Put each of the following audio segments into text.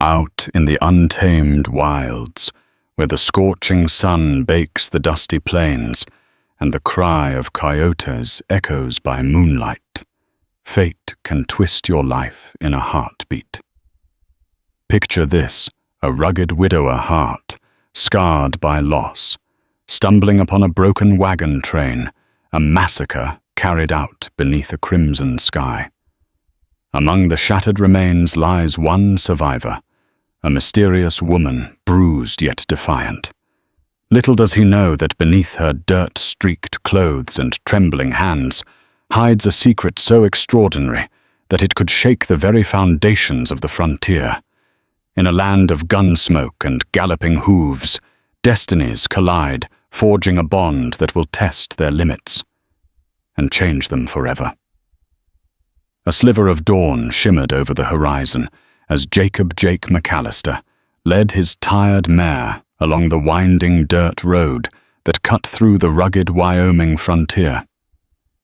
Out in the untamed wilds, where the scorching sun bakes the dusty plains, and the cry of coyotes echoes by moonlight, fate can twist your life in a heartbeat. Picture this, a rugged widower heart, scarred by loss, stumbling upon a broken wagon train, a massacre carried out beneath a crimson sky. Among the shattered remains lies one survivor, a mysterious woman, bruised yet defiant. Little does he know that beneath her dirt-streaked clothes and trembling hands hides a secret so extraordinary that it could shake the very foundations of the frontier. In a land of gunsmoke and galloping hooves, destinies collide, forging a bond that will test their limits and change them forever. A sliver of dawn shimmered over the horizon as Jacob Jake McAllister led his tired mare along the winding dirt road that cut through the rugged Wyoming frontier.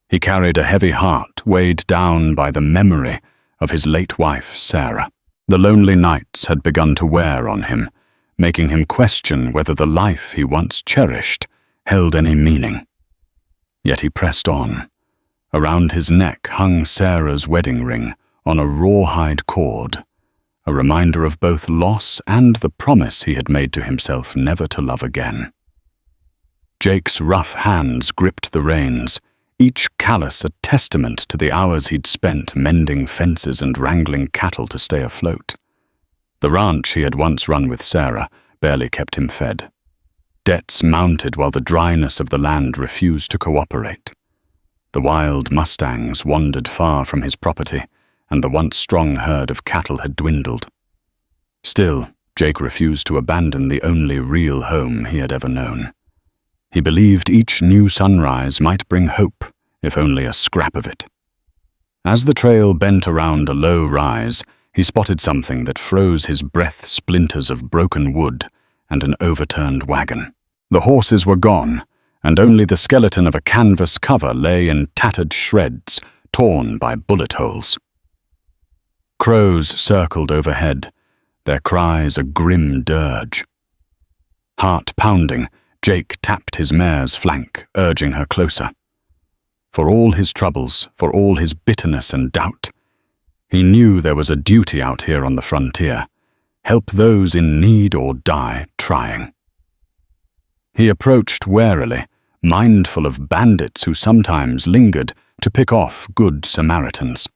He carried a heavy heart weighed down by the memory of his late wife, Sarah. The lonely nights had begun to wear on him, making him question whether the life he once cherished held any meaning. Yet he pressed on. Around his neck hung Sarah's wedding ring on a rawhide cord, a reminder of both loss and the promise he had made to himself never to love again. Jake's rough hands gripped the reins, each callous a testament to the hours he'd spent mending fences and wrangling cattle to stay afloat. The ranch he had once run with Sarah barely kept him fed. Debts mounted while the dryness of the land refused to cooperate. The wild mustangs wandered far from his property, and the once strong herd of cattle had dwindled. Still, Jake refused to abandon the only real home he had ever known. He believed each new sunrise might bring hope, if only a scrap of it. As the trail bent around a low rise, he spotted something that froze his breath, splinters of broken wood and an overturned wagon. The horses were gone, and only the skeleton of a canvas cover lay in tattered shreds, torn by bullet holes. Crows circled overhead, their cries a grim dirge. Heart pounding, Jake tapped his mare's flank, urging her closer. For all his troubles, for all his bitterness and doubt, he knew there was a duty out here on the frontier, help those in need or die trying. He approached warily, mindful of bandits who sometimes lingered to pick off good Samaritans.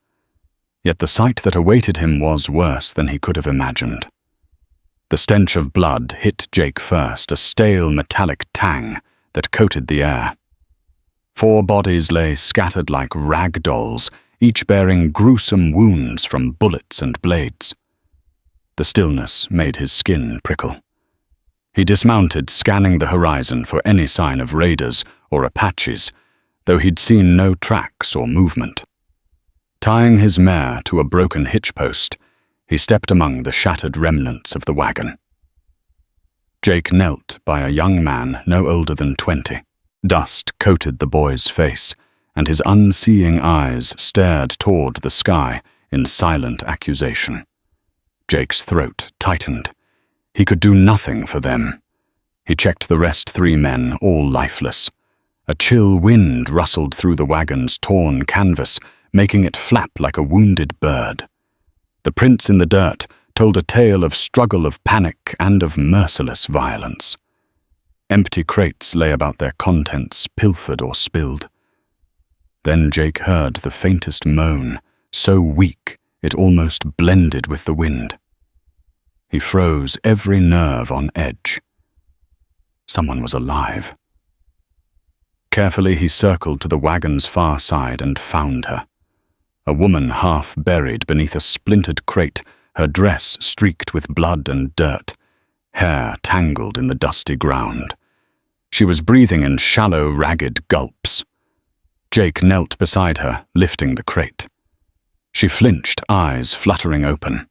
Yet the sight that awaited him was worse than he could have imagined. The stench of blood hit Jake first, a stale metallic tang that coated the air. 4 bodies lay scattered like rag dolls, each bearing gruesome wounds from bullets and blades. The stillness made his skin prickle. He dismounted, scanning the horizon for any sign of raiders or Apaches, though he'd seen no tracks or movement. Tying his mare to a broken hitch post, he stepped among the shattered remnants of the wagon. Jake knelt by a young man no older than 20. Dust coated the boy's face, and his unseeing eyes stared toward the sky in silent accusation. Jake's throat tightened. He could do nothing for them. He checked the rest 3 men, all lifeless. A chill wind rustled through the wagon's torn canvas, making it flap like a wounded bird. The prints in the dirt told a tale of struggle, of panic, and of merciless violence. Empty crates lay about their contents, pilfered or spilled. Then Jake heard the faintest moan, so weak it almost blended with the wind. He froze, every nerve on edge. Someone was alive. Carefully he circled to the wagon's far side and found her. A woman half buried beneath a splintered crate, her dress streaked with blood and dirt, hair tangled in the dusty ground. She was breathing in shallow, ragged gulps. Jake knelt beside her, lifting the crate. She flinched, eyes fluttering open.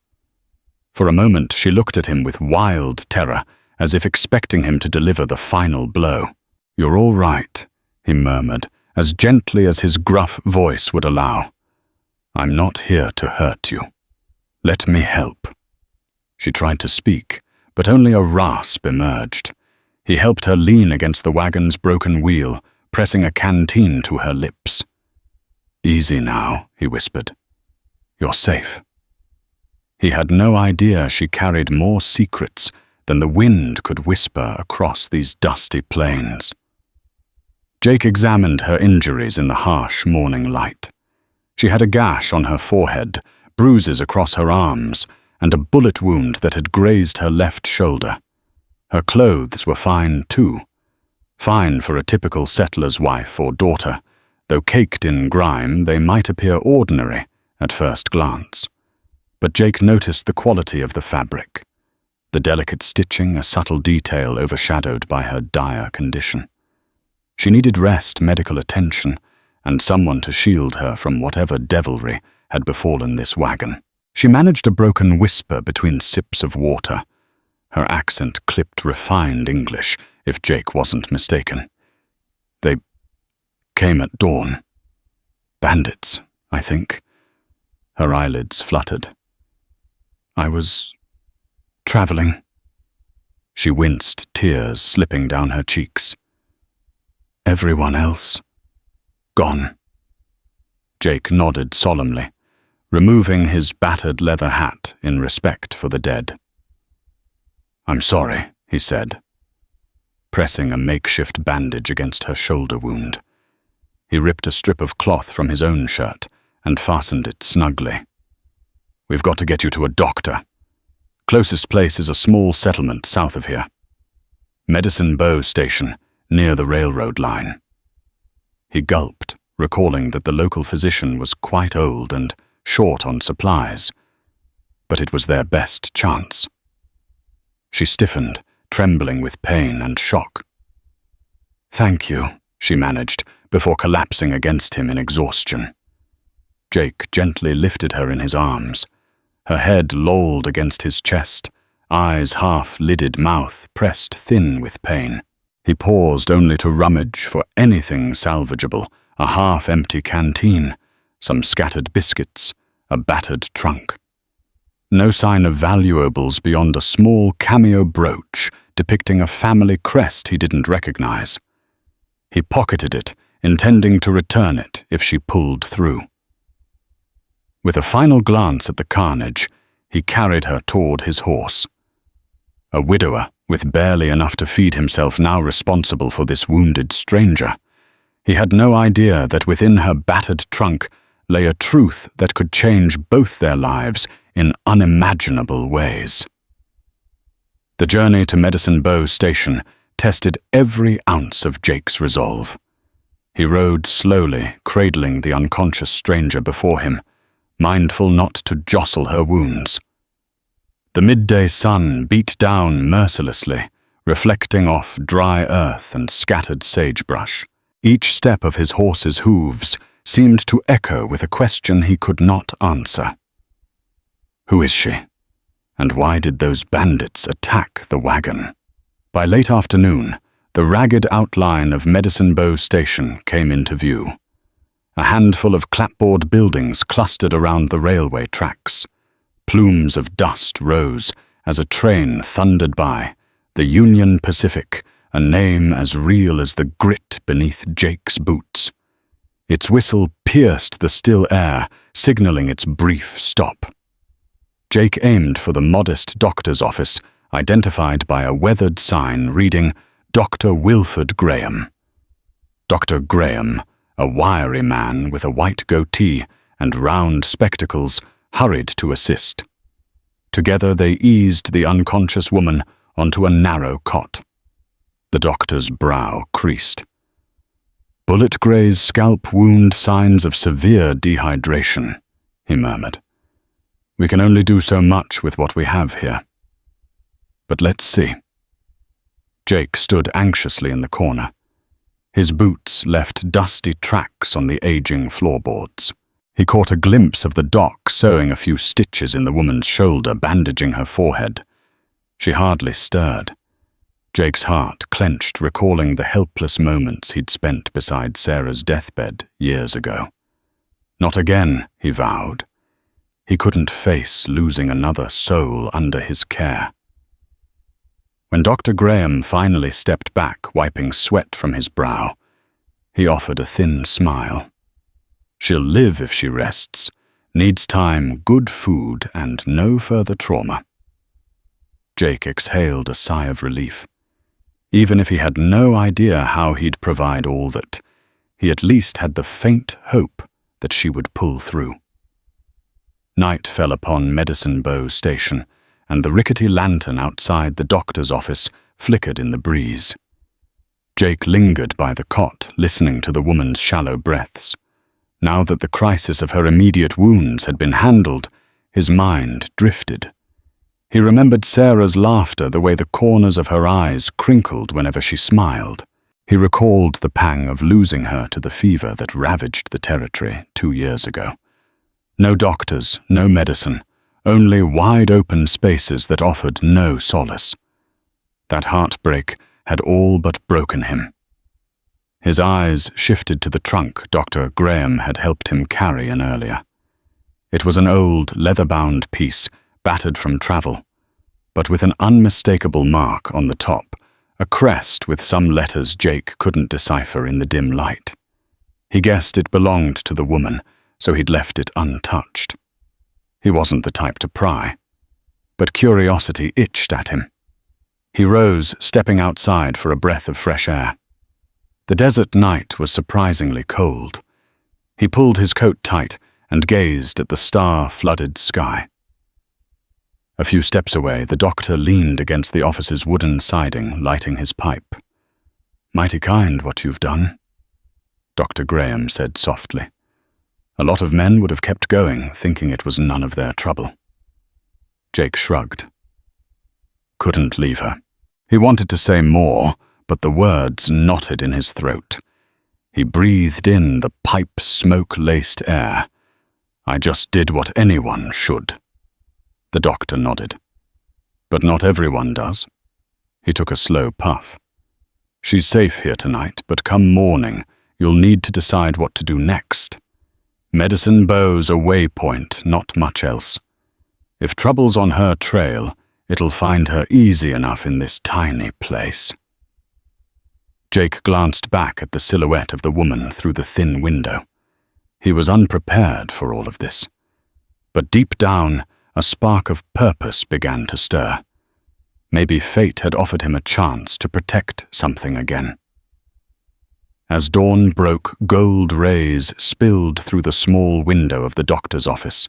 For a moment she looked at him with wild terror, as if expecting him to deliver the final blow. "You're all right," he murmured, as gently as his gruff voice would allow. "I'm not here to hurt you. Let me help." She tried to speak, but only a rasp emerged. He helped her lean against the wagon's broken wheel, pressing a canteen to her lips. "Easy now," he whispered. "You're safe." He had no idea she carried more secrets than the wind could whisper across these dusty plains. Jake examined her injuries in the harsh morning light. She had a gash on her forehead, bruises across her arms, and a bullet wound that had grazed her left shoulder. Her clothes were fine too. Fine for a typical settler's wife or daughter, though caked in grime they might appear ordinary at first glance. But Jake noticed the quality of the fabric, the delicate stitching a subtle detail overshadowed by her dire condition. She needed rest, medical attention, and someone to shield her from whatever devilry had befallen this wagon. She managed a broken whisper between sips of water. Her accent clipped refined English, if Jake wasn't mistaken. "They came at dawn. Bandits, I think." Her eyelids fluttered. "I was traveling." She winced, tears slipping down her cheeks. "Everyone else gone." Jake nodded solemnly, removing his battered leather hat in respect for the dead. "I'm sorry," he said, pressing a makeshift bandage against her shoulder wound. He ripped a strip of cloth from his own shirt and fastened it snugly. "We've got to get you to a doctor. Closest place is a small settlement south of here. Medicine Bow Station, near the railroad line." He gulped, recalling that the local physician was quite old and short on supplies, but it was their best chance. She stiffened, trembling with pain and shock. "Thank you," she managed, before collapsing against him in exhaustion. Jake gently lifted her in his arms. Her head lolled against his chest, eyes half-lidded, mouth pressed thin with pain. He paused only to rummage for anything salvageable, a half-empty canteen, some scattered biscuits, a battered trunk. No sign of valuables beyond a small cameo brooch depicting a family crest he didn't recognize. He pocketed it, intending to return it if she pulled through. With a final glance at the carnage, he carried her toward his horse. A widower, with barely enough to feed himself, now responsible for this wounded stranger. He had no idea that within her battered trunk lay a truth that could change both their lives in unimaginable ways. The journey to Medicine Bow Station tested every ounce of Jake's resolve. He rode slowly, cradling the unconscious stranger before him, mindful not to jostle her wounds. The midday sun beat down mercilessly, reflecting off dry earth and scattered sagebrush. Each step of his horse's hooves seemed to echo with a question he could not answer. Who is she? And why did those bandits attack the wagon? By late afternoon, the ragged outline of Medicine Bow Station came into view. A handful of clapboard buildings clustered around the railway tracks. Plumes of dust rose as a train thundered by, the Union Pacific, a name as real as the grit beneath Jake's boots. Its whistle pierced the still air, signaling its brief stop. Jake aimed for the modest doctor's office, identified by a weathered sign reading Dr. Wilford Graham. Dr. Graham, a wiry man with a white goatee and round spectacles, hurried to assist. Together they eased the unconscious woman onto a narrow cot. The doctor's brow creased. "Bullet graze scalp wound, signs of severe dehydration," he murmured. "We can only do so much with what we have here. But let's see." Jake stood anxiously in the corner. His boots left dusty tracks on the aging floorboards. He caught a glimpse of the doc sewing a few stitches in the woman's shoulder, bandaging her forehead. She hardly stirred. Jake's heart clenched, recalling the helpless moments he'd spent beside Sarah's deathbed years ago. Not again, he vowed. He couldn't face losing another soul under his care. When Dr. Graham finally stepped back, wiping sweat from his brow, he offered a thin smile. She'll live if she rests. Needs time, good food, and no further trauma. Jake exhaled a sigh of relief. Even if he had no idea how he'd provide all that, he at least had the faint hope that she would pull through. Night fell upon Medicine Bow Station, and the rickety lantern outside the doctor's office flickered in the breeze. Jake lingered by the cot, listening to the woman's shallow breaths. Now that the crisis of her immediate wounds had been handled, his mind drifted. He remembered Sarah's laughter, the way the corners of her eyes crinkled whenever she smiled. He recalled the pang of losing her to the fever that ravaged the territory 2 years ago. No doctors, no medicine, only wide-open spaces that offered no solace. That heartbreak had all but broken him. His eyes shifted to the trunk Dr. Graham had helped him carry in earlier. It was an old, leather-bound piece, battered from travel, but with an unmistakable mark on the top, a crest with some letters Jake couldn't decipher in the dim light. He guessed it belonged to the woman, so he'd left it untouched. He wasn't the type to pry, but curiosity itched at him. He rose, stepping outside for a breath of fresh air. The desert night was surprisingly cold. He pulled his coat tight and gazed at the star-flooded sky. A few steps away, the doctor leaned against the office's wooden siding, lighting his pipe. "Mighty kind what you've done," Dr. Graham said softly. "A lot of men would have kept going, thinking it was none of their trouble." Jake shrugged. Couldn't leave her. He wanted to say more, but the words knotted in his throat. He breathed in the pipe smoke-laced air. "I just did what anyone should." The doctor nodded. "But not everyone does." He took a slow puff. "She's safe here tonight, but come morning, you'll need to decide what to do next. Medicine Bow's a waypoint, not much else. If trouble's on her trail, it'll find her easy enough in this tiny place." Jake glanced back at the silhouette of the woman through the thin window. He was unprepared for all of this. But deep down, a spark of purpose began to stir. Maybe fate had offered him a chance to protect something again. As dawn broke, gold rays spilled through the small window of the doctor's office.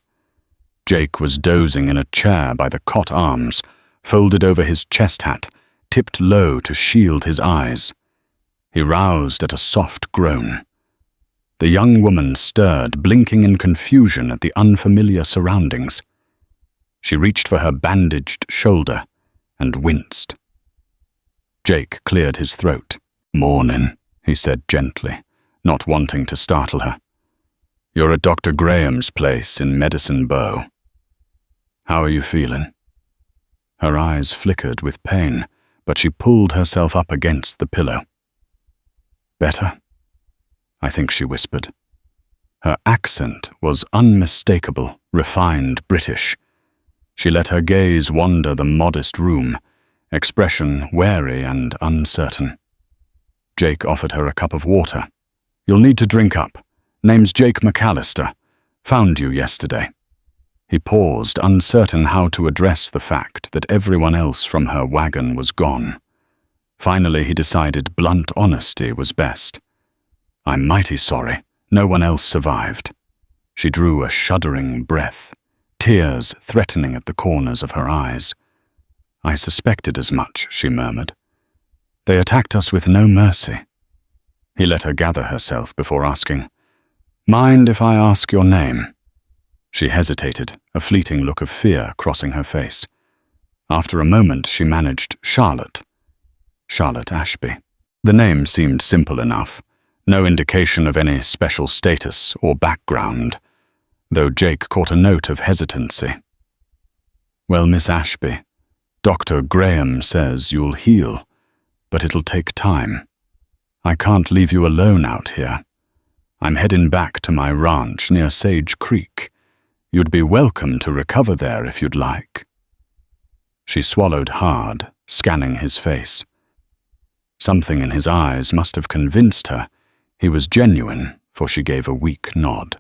Jake was dozing in a chair by the cot arms, folded over his chest hat, tipped low to shield his eyes. He roused at a soft groan. The young woman stirred, blinking in confusion at the unfamiliar surroundings. She reached for her bandaged shoulder and winced. Jake cleared his throat. "Mornin'," he said gently, not wanting to startle her. "You're at Dr. Graham's place in Medicine Bow. How are you feeling?" Her eyes flickered with pain, but she pulled herself up against the pillow. "Better?" I think she whispered. Her accent was unmistakable, refined British. She let her gaze wander the modest room, expression wary and uncertain. Jake offered her a cup of water. "You'll need to drink up. Name's Jake McAllister. Found you yesterday." He paused, uncertain how to address the fact that everyone else from her wagon was gone. Finally, he decided blunt honesty was best. "I'm mighty sorry. No one else survived." She drew a shuddering breath, tears threatening at the corners of her eyes. "I suspected as much," she murmured. "They attacked us with no mercy." He let her gather herself before asking, "Mind if I ask your name?" She hesitated, a fleeting look of fear crossing her face. After a moment, she managed Charlotte. Charlotte Ashby. The name seemed simple enough, no indication of any special status or background, though Jake caught a note of hesitancy. "Well, Miss Ashby, Dr. Graham says you'll heal, but it'll take time. I can't leave you alone out here. I'm heading back to my ranch near Sage Creek. You'd be welcome to recover there if you'd like." She swallowed hard, scanning his face. Something in his eyes must have convinced her he was genuine, for she gave a weak nod.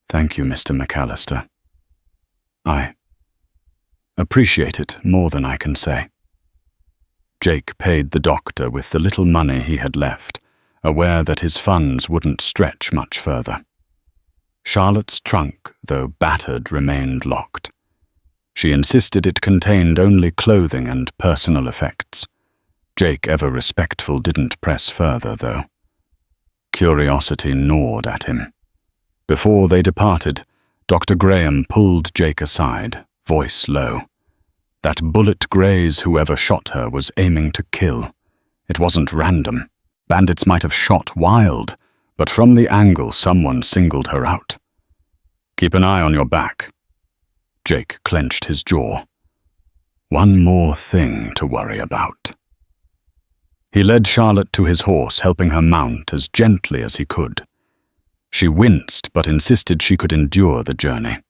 "Thank you, Mr. McAllister. I appreciate it more than I can say." Jake paid the doctor with the little money he had left, aware that his funds wouldn't stretch much further. Charlotte's trunk, though battered, remained locked. She insisted it contained only clothing and personal effects. Jake, ever respectful, didn't press further, though. Curiosity gnawed at him. Before they departed, Dr. Graham pulled Jake aside, voice low. That bullet graze whoever shot her was aiming to kill. It wasn't random. Bandits might have shot wild, but from the angle someone singled her out. "Keep an eye on your back." Jake clenched his jaw. One more thing to worry about. He led Charlotte to his horse, helping her mount as gently as he could. She winced, but insisted she could endure the journey.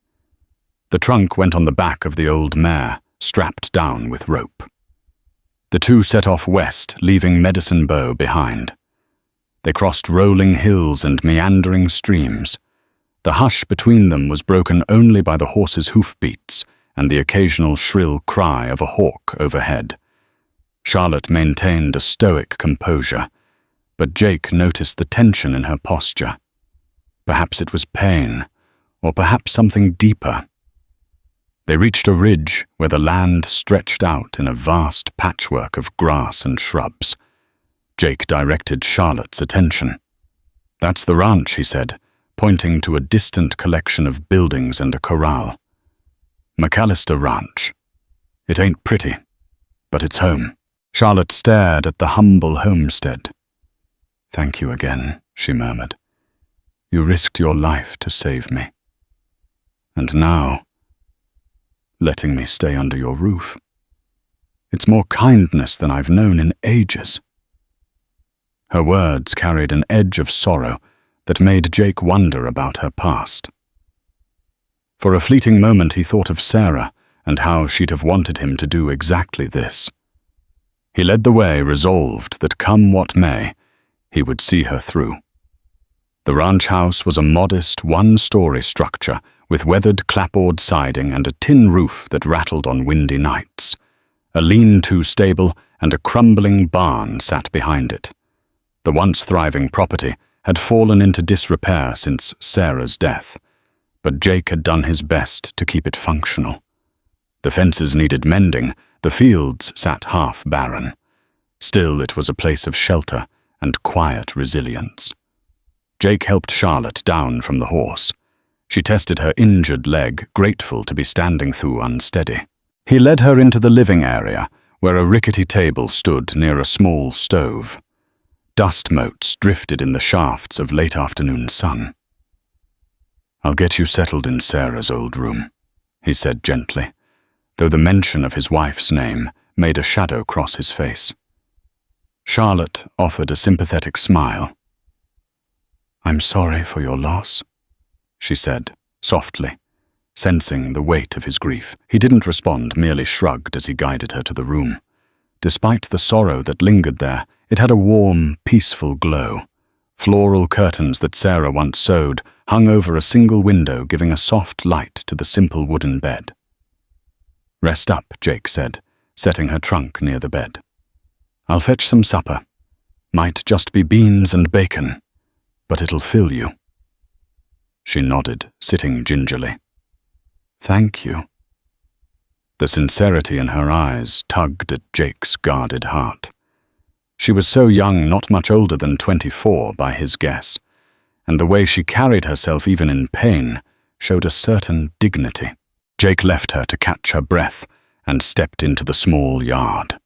The trunk went on the back of the old mare, strapped down with rope. The two set off west, leaving Medicine Bow behind. They crossed rolling hills and meandering streams. The hush between them was broken only by the horse's hoofbeats and the occasional shrill cry of a hawk overhead. Charlotte maintained a stoic composure, but Jake noticed the tension in her posture. Perhaps it was pain, or perhaps something deeper. They reached a ridge where the land stretched out in a vast patchwork of grass and shrubs. Jake directed Charlotte's attention. "That's the ranch," he said, pointing to a distant collection of buildings and a corral. "McAllister Ranch. It ain't pretty, but it's home." Charlotte stared at the humble homestead. "Thank you again," she murmured. "You risked your life to save me. And now, letting me stay under your roof. It's more kindness than I've known in ages." Her words carried an edge of sorrow that made Jake wonder about her past. For a fleeting moment he thought of Sarah and how she'd have wanted him to do exactly this. He led the way, resolved that come what may, he would see her through. The ranch house was a modest one-story structure with weathered clapboard siding and a tin roof that rattled on windy nights. A lean-to stable and a crumbling barn sat behind it. The once thriving property had fallen into disrepair since Sarah's death, but Jake had done his best to keep it functional. The fences needed mending, the fields sat half barren. Still, it was a place of shelter and quiet resilience. Jake helped Charlotte down from the horse. She tested her injured leg, grateful to be standing through unsteady. He led her into the living area, where a rickety table stood near a small stove. Dust motes drifted in the shafts of late afternoon sun. "I'll get you settled in Sarah's old room," he said gently, though the mention of his wife's name made a shadow cross his face. Charlotte offered a sympathetic smile. "I'm sorry for your loss," she said, softly, sensing the weight of his grief. He didn't respond, merely shrugged as he guided her to the room. Despite the sorrow that lingered there, it had a warm, peaceful glow. Floral curtains that Sarah once sewed hung over a single window, giving a soft light to the simple wooden bed. "Rest up," Jake said, setting her trunk near the bed. "I'll fetch some supper. Might just be beans and bacon, but it'll fill you." She nodded, sitting gingerly. "Thank you." The sincerity in her eyes tugged at Jake's guarded heart. She was so young, not much older than 24 by his guess, and the way she carried herself even in pain showed a certain dignity. Jake left her to catch her breath and stepped into the small yard.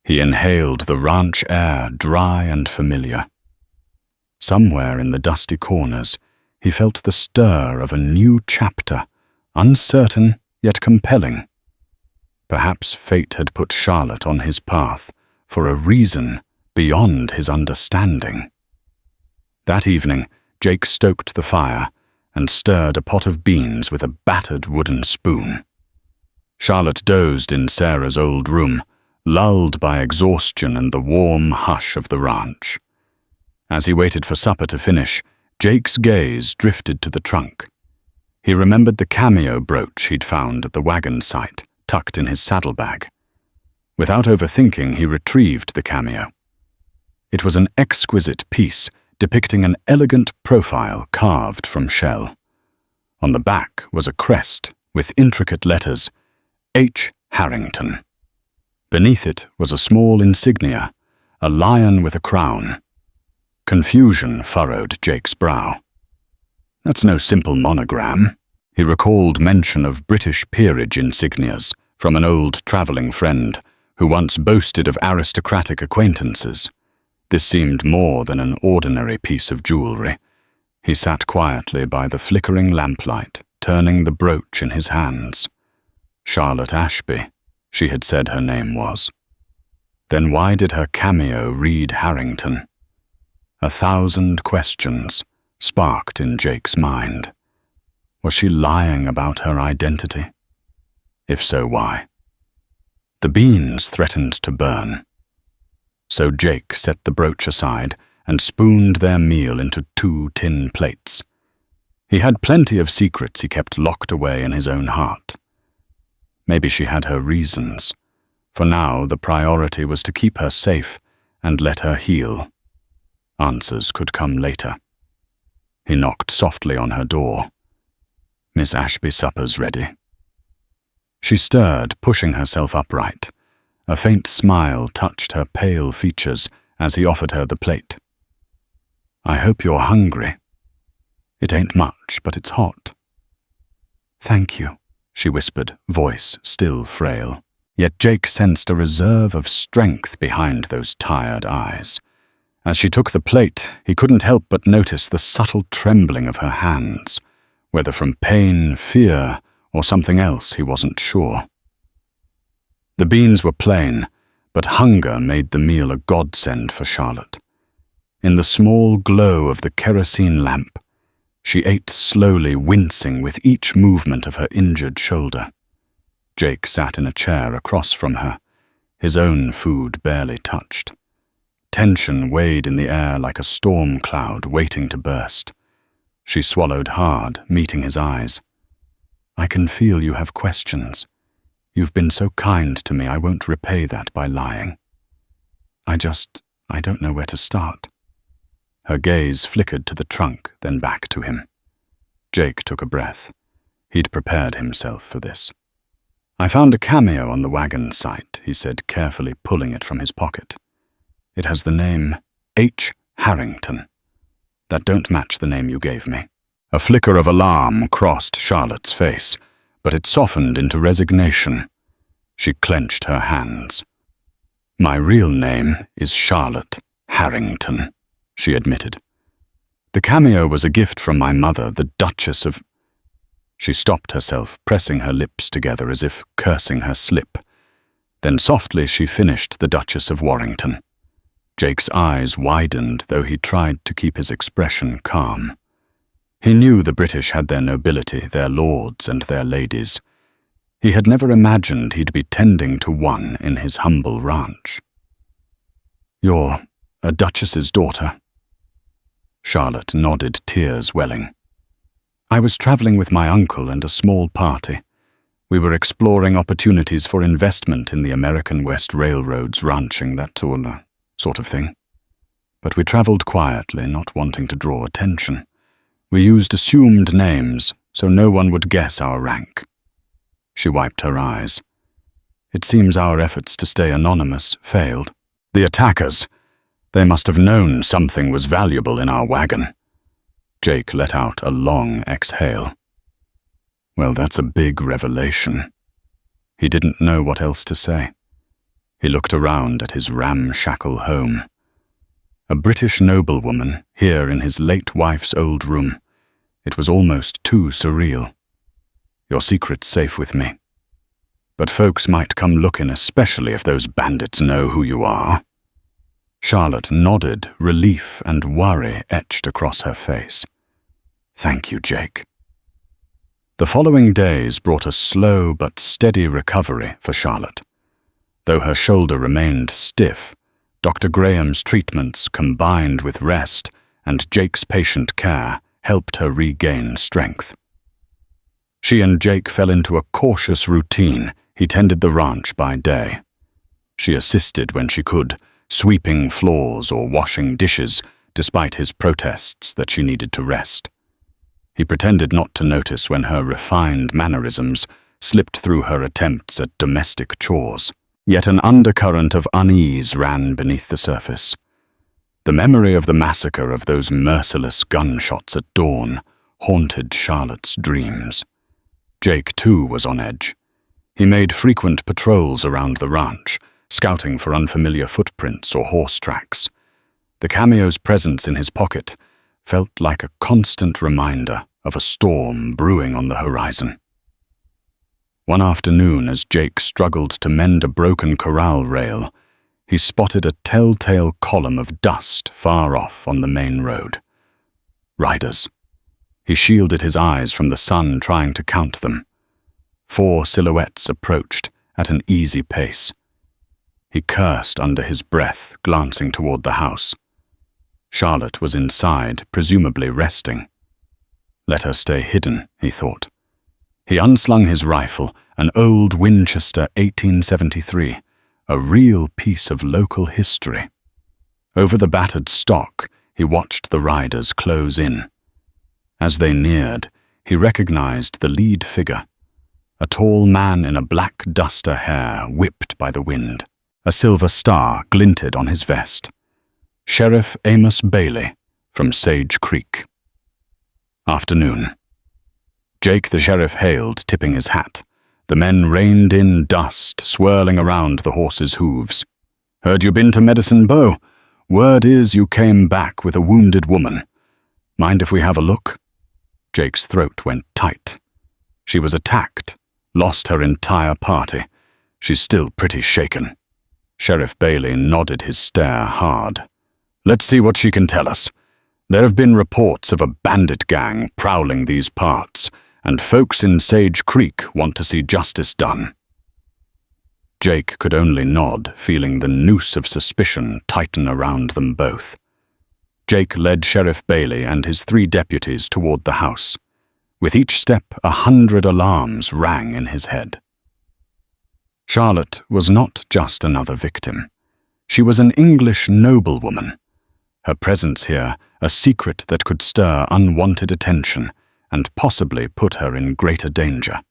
He inhaled the ranch air, dry and familiar. Somewhere in the dusty corners, he felt the stir of a new chapter, uncertain yet compelling. Perhaps fate had put Charlotte on his path for a reason beyond his understanding. That evening, Jake stoked the fire and stirred a pot of beans with a battered wooden spoon. Charlotte dozed in Sarah's old room, lulled by exhaustion and the warm hush of the ranch. As he waited for supper to finish, Jake's gaze drifted to the trunk. He remembered the cameo brooch he'd found at the wagon site, tucked in his saddlebag. Without overthinking, he retrieved the cameo. It was an exquisite piece depicting an elegant profile carved from shell. On the back was a crest with intricate letters, H. Harrington. Beneath it was a small insignia, a lion with a crown. Confusion furrowed Jake's brow. That's no simple monogram. He recalled mention of British peerage insignias from an old travelling friend who once boasted of aristocratic acquaintances. This seemed more than an ordinary piece of jewellery. He sat quietly by the flickering lamplight, turning the brooch in his hands. Charlotte Ashby, she had said her name was. Then why did her cameo read Harrington? 1,000 questions sparked in Jake's mind. Was she lying about her identity? If so, why? The beans threatened to burn. So Jake set the brooch aside and spooned their meal into 2 tin plates. He had plenty of secrets he kept locked away in his own heart. Maybe she had her reasons. For now, the priority was to keep her safe and let her heal. Answers could come later. He knocked softly on her door. "Miss Ashby, supper's ready." She stirred, pushing herself upright. A faint smile touched her pale features as he offered her the plate. "I hope you're hungry. It ain't much, but it's hot." "Thank you," she whispered, voice still frail. Yet Jake sensed a reserve of strength behind those tired eyes. As she took the plate, he couldn't help but notice the subtle trembling of her hands, whether from pain, fear, or something else he wasn't sure. The beans were plain, but hunger made the meal a godsend for Charlotte. In the small glow of the kerosene lamp, she ate slowly, wincing with each movement of her injured shoulder. Jake sat in a chair across from her, his own food barely touched. Tension weighed in the air like a storm cloud waiting to burst. She swallowed hard, meeting his eyes. "I can feel you have questions. You've been so kind to me, I won't repay that by lying. I don't know where to start." Her gaze flickered to the trunk, then back to him. Jake took a breath. He'd prepared himself for this. "I found a cameo on the wagon site," he said, carefully pulling it from his pocket. "It has the name H. Harrington. That don't match the name you gave me." A flicker of alarm crossed Charlotte's face, but it softened into resignation. She clenched her hands. "My real name is Charlotte Harrington," she admitted. "The cameo was a gift from my mother, the Duchess of—" She stopped herself, pressing her lips together as if cursing her slip. Then softly she finished the Duchess of Warrington. Jake's eyes widened, though he tried to keep his expression calm. He knew the British had their nobility, their lords and their ladies. He had never imagined he'd be tending to one in his humble ranch. "You're a duchess's daughter?" Charlotte nodded, tears welling. "I was travelling with my uncle and a small party. We were exploring opportunities for investment in the American West Railroad's ranching, that sort of thing. But we travelled quietly, not wanting to draw attention. We used assumed names, so no one would guess our rank." She wiped her eyes. "It seems our efforts to stay anonymous failed. The attackers, they must have known something was valuable in our wagon." Jake let out a long exhale. Well, that's a big revelation. He didn't know what else to say. He looked around at his ramshackle home. A British noblewoman here in his late wife's old room. It was almost too surreal. "Your secret's safe with me. But folks might come looking, especially if those bandits know who you are." Charlotte nodded, relief and worry etched across her face. "Thank you, Jake." The following days brought a slow but steady recovery for Charlotte. Though her shoulder remained stiff, Dr. Graham's treatments combined with rest and Jake's patient care helped her regain strength. She and Jake fell into a cautious routine. He tended the ranch by day. She assisted when she could, sweeping floors or washing dishes, despite his protests that she needed to rest. He pretended not to notice when her refined mannerisms slipped through her attempts at domestic chores. Yet an undercurrent of unease ran beneath the surface. The memory of the massacre of those merciless gunshots at dawn haunted Charlotte's dreams. Jake, too, was on edge. He made frequent patrols around the ranch, scouting for unfamiliar footprints or horse tracks. The cameo's presence in his pocket felt like a constant reminder of a storm brewing on the horizon. One afternoon, as Jake struggled to mend a broken corral rail, he spotted a telltale column of dust far off on the main road. Riders. He shielded his eyes from the sun, trying to count them. 4 silhouettes approached at an easy pace. He cursed under his breath, glancing toward the house. Charlotte was inside, presumably resting. Let her stay hidden, he thought. He unslung his rifle, an old Winchester 1873, a real piece of local history. Over the battered stock, he watched the riders close in. As they neared, he recognized the lead figure, a tall man in a black duster hair whipped by the wind. A silver star glinted on his vest. Sheriff Amos Bailey from Sage Creek. Afternoon. Jake the sheriff hailed, tipping his hat. The men reined in dust, swirling around the horses' hooves. "Heard you been to Medicine Bow? Word is you came back with a wounded woman. Mind if we have a look?" Jake's throat went tight. She was attacked, lost her entire party. She's still pretty shaken. Sheriff Bailey nodded his stare hard. "Let's see what she can tell us. There have been reports of a bandit gang prowling these parts, and folks in Sage Creek want to see justice done." Jake could only nod, feeling the noose of suspicion tighten around them both. Jake led Sheriff Bailey and his 3 deputies toward the house. With each step, 100 alarms rang in his head. Charlotte was not just another victim. She was an English noblewoman. Her presence here, a secret that could stir unwanted attention and possibly put her in greater danger.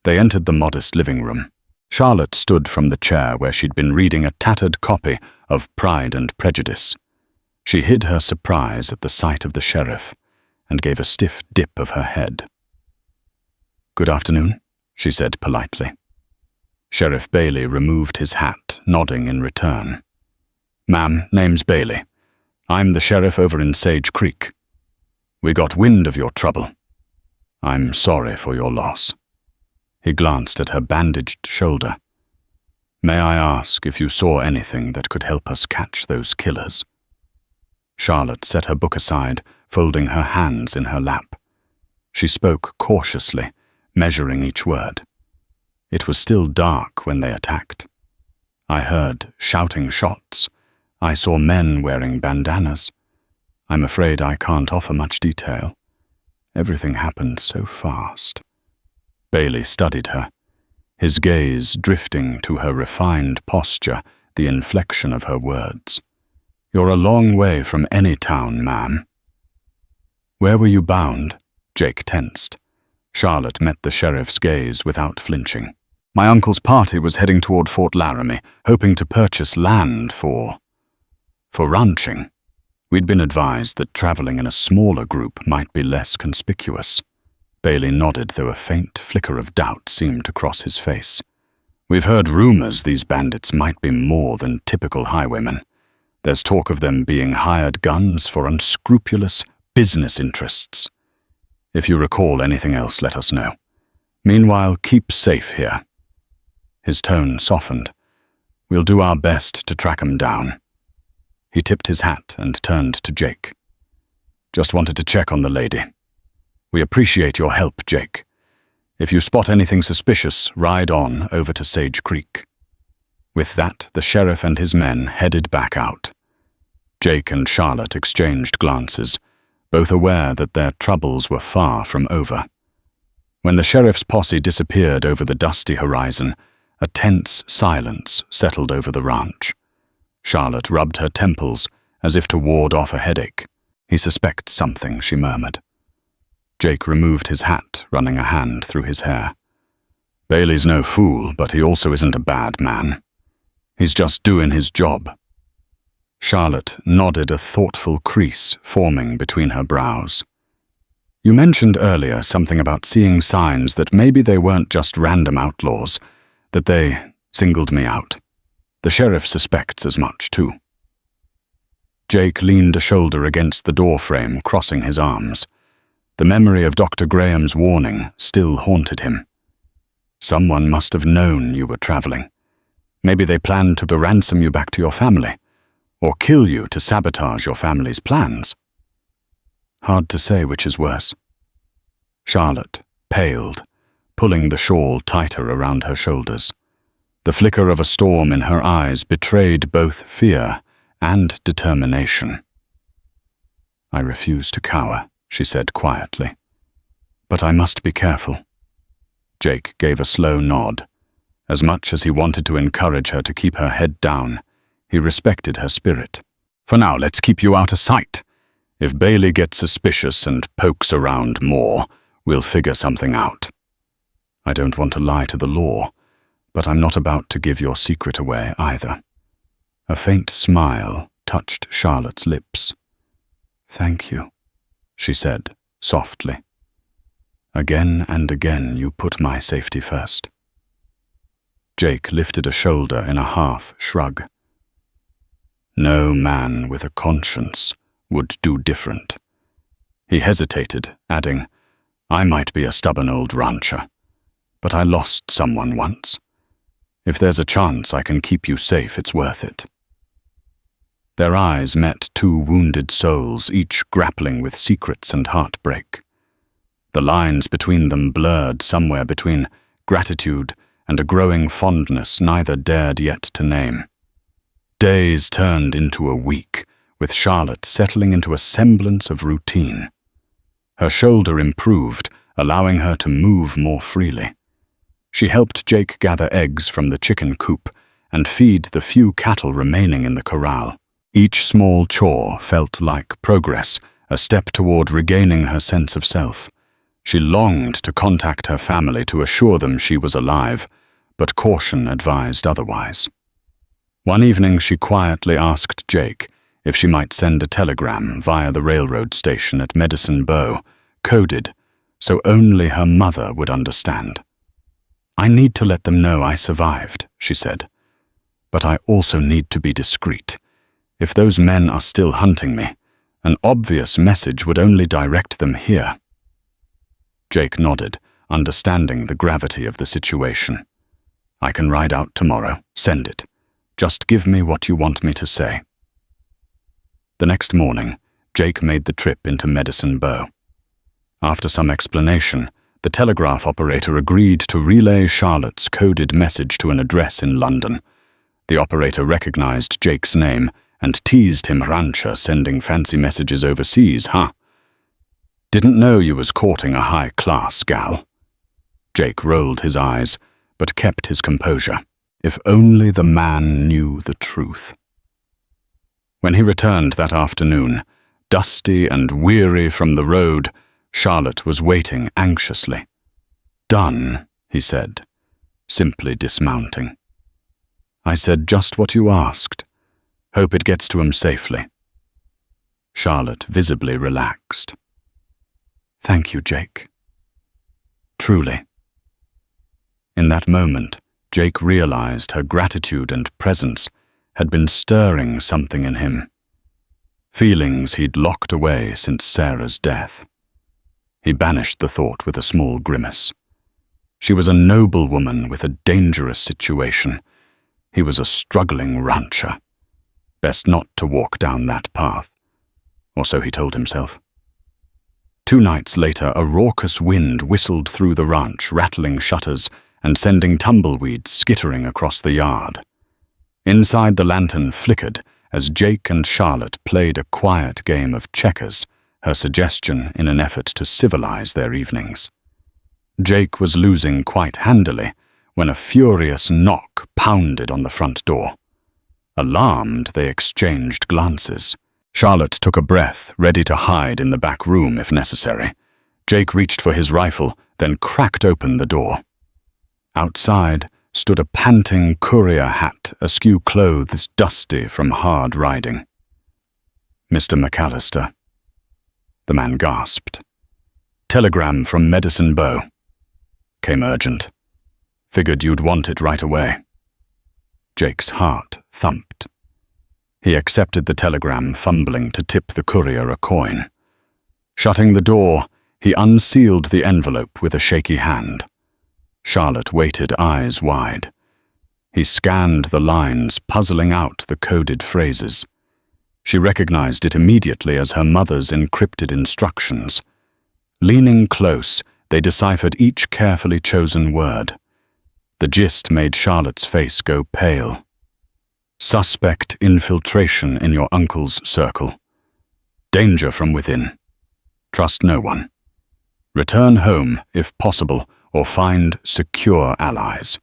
They entered the modest living room. Charlotte stood from the chair where she'd been reading a tattered copy of Pride and Prejudice. She hid her surprise at the sight of the sheriff and gave a stiff dip of her head. "Good afternoon," she said politely. Sheriff Bailey removed his hat, nodding in return. "Ma'am, name's Bailey. I'm the sheriff over in Sage Creek. We got wind of your trouble. I'm sorry for your loss." He glanced at her bandaged shoulder. "May I ask if you saw anything that could help us catch those killers?" Charlotte set her book aside, folding her hands in her lap. She spoke cautiously, measuring each word. It was still dark when they attacked. I heard shouting shots. I saw men wearing bandanas. I'm afraid I can't offer much detail. Everything happened so fast. Bailey studied her, his gaze drifting to her refined posture, the inflection of her words. "You're a long way from any town, ma'am." "Where were you bound?" Jake tensed. Charlotte met the sheriff's gaze without flinching. "My uncle's party was heading toward Fort Laramie, hoping to purchase land for ranching. We'd been advised that traveling in a smaller group might be less conspicuous." Bailey nodded, though a faint flicker of doubt seemed to cross his face. "We've heard rumors these bandits might be more than typical highwaymen. There's talk of them being hired guns for unscrupulous business interests. If you recall anything else, let us know. Meanwhile, keep safe here." His tone softened. "We'll do our best to track 'em down." He tipped his hat and turned to Jake. Just wanted to check on the lady. We appreciate your help, Jake. If you spot anything suspicious, ride on over to Sage Creek." With that, the sheriff and his men headed back out. Jake and Charlotte exchanged glances, both aware that their troubles were far from over. When the sheriff's posse disappeared over the dusty horizon, a tense silence settled over the ranch. Charlotte rubbed her temples as if to ward off a headache. "He suspects something," she murmured. Jake removed his hat, running a hand through his hair. "Bailey's no fool, but he also isn't a bad man. He's just doing his job." Charlotte nodded, a thoughtful crease forming between her brows. "You mentioned earlier something about seeing signs that maybe they weren't just random outlaws, that they singled me out. The sheriff suspects as much, too." Jake leaned a shoulder against the doorframe, crossing his arms. The memory of Dr. Graham's warning still haunted him. "Someone must have known you were traveling. Maybe they planned to ransom you back to your family, or kill you to sabotage your family's plans." Hard to say which is worse. Charlotte paled, pulling the shawl tighter around her shoulders. The flicker of a storm in her eyes betrayed both fear and determination. "I refuse to cower," she said quietly. "But I must be careful." Jake gave a slow nod. As much as he wanted to encourage her to keep her head down, he respected her spirit. "For now, let's keep you out of sight. If Bailey gets suspicious and pokes around more, we'll figure something out. I don't want to lie to the law, but I'm not about to give your secret away either." A faint smile touched Charlotte's lips. "Thank you," she said softly. "Again and again you put my safety first." Jake lifted a shoulder in a half shrug. "No man with a conscience would do different." He hesitated, adding, "I might be a stubborn old rancher, but I lost someone once. If there's a chance I can keep you safe, it's worth it." Their eyes met two wounded souls, each grappling with secrets and heartbreak. The lines between them blurred somewhere between gratitude and a growing fondness neither dared yet to name. Days turned into a week, with Charlotte settling into a semblance of routine. Her shoulder improved, allowing her to move more freely. She helped Jake gather eggs from the chicken coop and feed the few cattle remaining in the corral. Each small chore felt like progress, a step toward regaining her sense of self. She longed to contact her family to assure them she was alive, but caution advised otherwise. One evening she quietly asked Jake if she might send a telegram via the railroad station at Medicine Bow, coded, so only her mother would understand. "I need to let them know I survived," she said. "But I also need to be discreet. If those men are still hunting me, an obvious message would only direct them here." Jake nodded, understanding the gravity of the situation. "I can ride out tomorrow. Send it. Just give me what you want me to say." The next morning, Jake made the trip into Medicine Bow. After some explanation, the telegraph operator agreed to relay Charlotte's coded message to an address in London. The operator recognized Jake's name and teased him, "Rancher sending fancy messages overseas, huh? Didn't know you was courting a high-class gal." Jake rolled his eyes, but kept his composure. If only the man knew the truth. When he returned that afternoon, dusty and weary from the road, Charlotte was waiting anxiously. "Done," he said, simply dismounting. "I said just what you asked. Hope it gets to him safely." Charlotte visibly relaxed. "Thank you, Jake." Truly. In that moment, Jake realized her gratitude and presence had been stirring something in him. Feelings he'd locked away since Sarah's death. He banished the thought with a small grimace. She was a noble woman with a dangerous situation. He was a struggling rancher. Best not to walk down that path, or so he told himself. 2 nights later, a raucous wind whistled through the ranch, rattling shutters and sending tumbleweeds skittering across the yard. Inside, the lantern flickered as Jake and Charlotte played a quiet game of checkers, her suggestion in an effort to civilize their evenings. Jake was losing quite handily when a furious knock pounded on the front door. Alarmed, they exchanged glances. Charlotte took a breath, ready to hide in the back room if necessary. Jake reached for his rifle, then cracked open the door. Outside stood a panting courier hat, askew clothes dusty from hard riding. "Mr. McAllister." The man gasped. "Telegram from Medicine Bow. Came urgent. Figured you'd want it right away." Jake's heart thumped. He accepted the telegram, fumbling to tip the courier a coin. Shutting the door, he unsealed the envelope with a shaky hand. Charlotte waited, eyes wide. He scanned the lines, puzzling out the coded phrases. She recognized it immediately as her mother's encrypted instructions. Leaning close, they deciphered each carefully chosen word. The gist made Charlotte's face go pale. "Suspect infiltration in your uncle's circle. Danger from within. Trust no one. Return home, if possible, or find secure allies."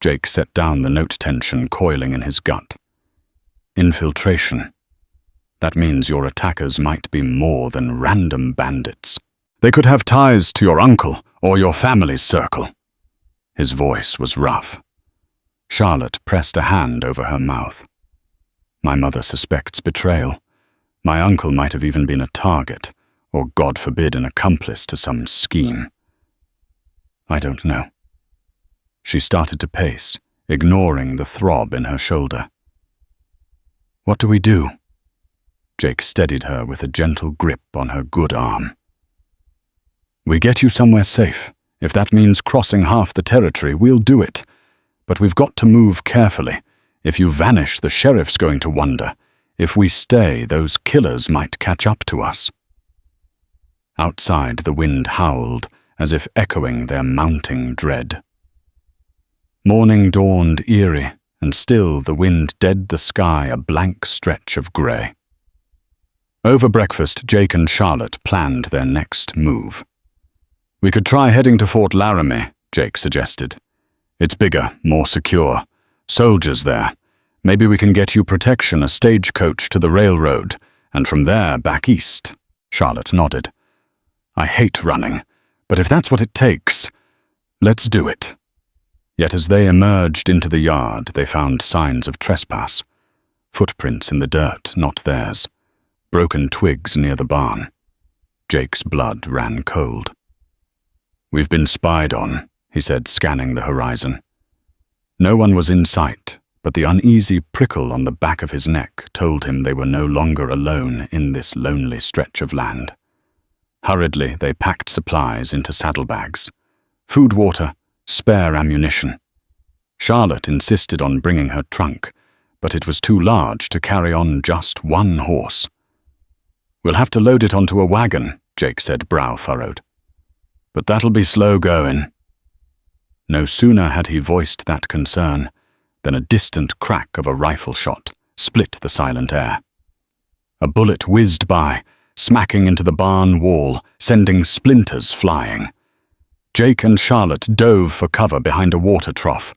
Jake set down the note, tension coiling in his gut. Infiltration. That means your attackers might be more than random bandits. They could have ties to your uncle or your family's circle. His voice was rough. Charlotte pressed a hand over her mouth. "My mother suspects betrayal. My uncle might have even been a target, or God forbid an accomplice to some scheme. I don't know." She started to pace, ignoring the throb in her shoulder. "What do we do?" Jake steadied her with a gentle grip on her good arm. "We get you somewhere safe. If that means crossing half the territory, we'll do it. But we've got to move carefully. If you vanish, the sheriff's going to wonder. If we stay, those killers might catch up to us." Outside, the wind howled, as if echoing their mounting dread. Morning dawned eerie, and still the wind dead the sky a blank stretch of grey. Over breakfast, Jake and Charlotte planned their next move. "We could try heading to Fort Laramie," Jake suggested. "It's bigger, more secure. Soldiers there. Maybe we can get you protection, a stagecoach to the railroad, and from there back east." Charlotte nodded. "I hate running, but if that's what it takes, let's do it." Yet as they emerged into the yard, they found signs of trespass. Footprints in the dirt, not theirs. Broken twigs near the barn. Jake's blood ran cold. "We've been spied on," he said, scanning the horizon. No one was in sight, but the uneasy prickle on the back of his neck told him they were no longer alone in this lonely stretch of land. Hurriedly, they packed supplies into saddlebags. Food, water, spare ammunition. Charlotte insisted on bringing her trunk, but it was too large to carry on just one horse. "We'll have to load it onto a wagon," Jake said, brow furrowed. "But that'll be slow going." No sooner had he voiced that concern than a distant crack of a rifle shot split the silent air. A bullet whizzed by, smacking into the barn wall, sending splinters flying. Jake and Charlotte dove for cover behind a water trough.